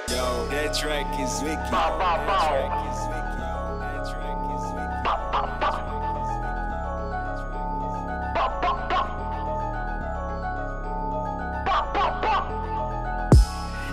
Yo, that track is wicked. That track is wicked. That track is wicked.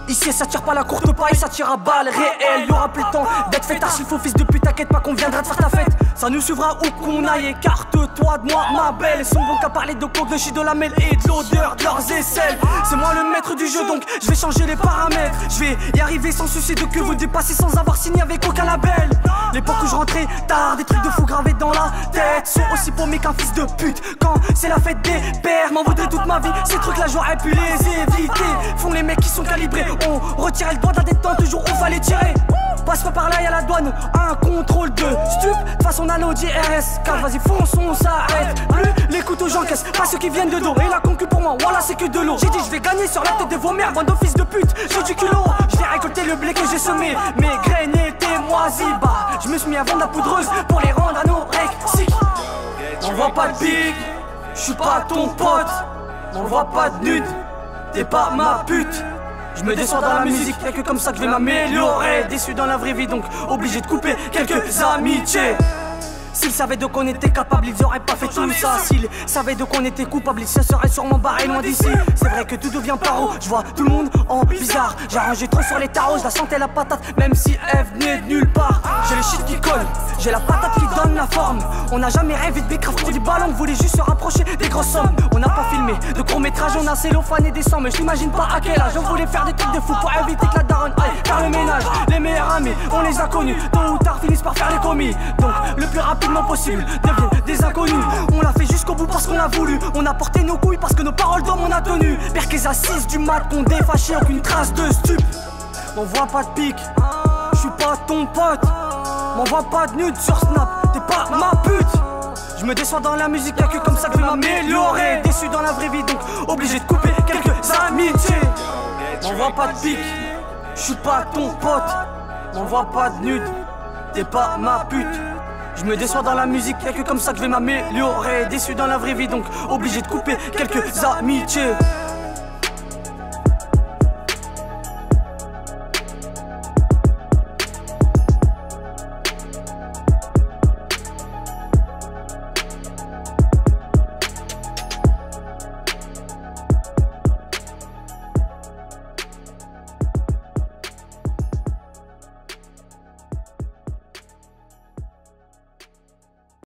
Ici ça tire pas la courte paille, ça tire à balles réelles. Y'aura plus le temps d'être fait tard s'il faut, fils de pute. T'inquiète pas qu'on viendra te faire ta fête. Ça nous suivra où qu'on aille, écarte-toi de moi ma belle. Ils sont bons qu'à parler de coke, de shit, de la mêle et de l'odeur de leurs aisselles. C'est moi le maître du jeu donc je vais changer les paramètres. Je vais y arriver sans souci de que vous dépasser sans avoir signé avec aucun label. L'époque où je rentrais tard, des trucs de fou gravés dans la tête sont aussi paumés qu'un fils de pute. Quand c'est la fête des pères, m'en voudrais toute ma vie. Ces trucs là j'aurais pu les éviter. Font les mecs qui sont calibrés. On retirait le doigt de la détente le jour où fallait tirer. Passe pas par là, y'a la douane, un contrôle de stup. De façon on a l'Audi RS4, vas-y fonce, on s'arrête. Plus les couteaux j'encaisse, pas ceux qui viennent de dos. Et la concu pour moi, voilà c'est que de l'eau. J'ai dit je vais gagner sur la tête de vos mères, bande de fils de pute. J'ai du culot, je vais récolter le blé que j'ai semé. Mes graines étaient moisies, bah je me suis mis à vendre la poudreuse pour les rendre anorexiques. M'envoie pas de pique, je suis pas ton pote. M'envoie pas de nude, t'es pas ma pute. Je me descends dans la musique, y'a que comme ça que je vais m'améliorer. Déçu dans la vraie vie donc obligé de couper quelques amitiés. S'ils savaient de quoi on était capable, ils auraient pas fait tout ça. S'ils savaient de quoi on était coupable, ils se seraient sûrement barrés loin d'ici. C'est vrai que tout devient paro, je vois tout le monde en bizarre. J'ai rangé trop sur les tarots, je la sentais la patate, même si elle venait de nulle part. J'ai le shit qui colle, j'ai la patate qui donne la forme. On n'a jamais rêvé de Bcraft pour du ballon, on voulait juste se rapprocher des grosses sommes. On n'a pas filmé de court métrage, on a cellophané des sangs. Mais je t'imagine pas à quel âge on voulait faire des trucs de fou pour éviter que la daronne aille faire le ménage. Les meilleurs amis, on les a connus, tôt ou tard finissent par faire les commis. Donc le plus rapidement possible deviennent des inconnus. On l'a fait jusqu'au bout parce qu'on a voulu. On a porté nos couilles parce que nos paroles d'homme on a tenu. Perqués à 6 du mat, qu'on défâché, aucune trace de stup. M'envoie pas de pique, je suis pas ton pote. M'envoie pas de nude sur Snap, t'es pas ma pute. Je me déçois dans la musique, y'a que comme ça que je vais m'améliorer. Déçu dans la vraie vie donc obligé de couper quelques amitiés. M'envoie pas de pique, je suis pas ton pote. M'envoie pas de nude, t'es pas ma pute. Je me déçois dans la musique, y'a que comme ça que je vais m'améliorer. Déçu dans la vraie vie donc obligé de couper quelques amitiés.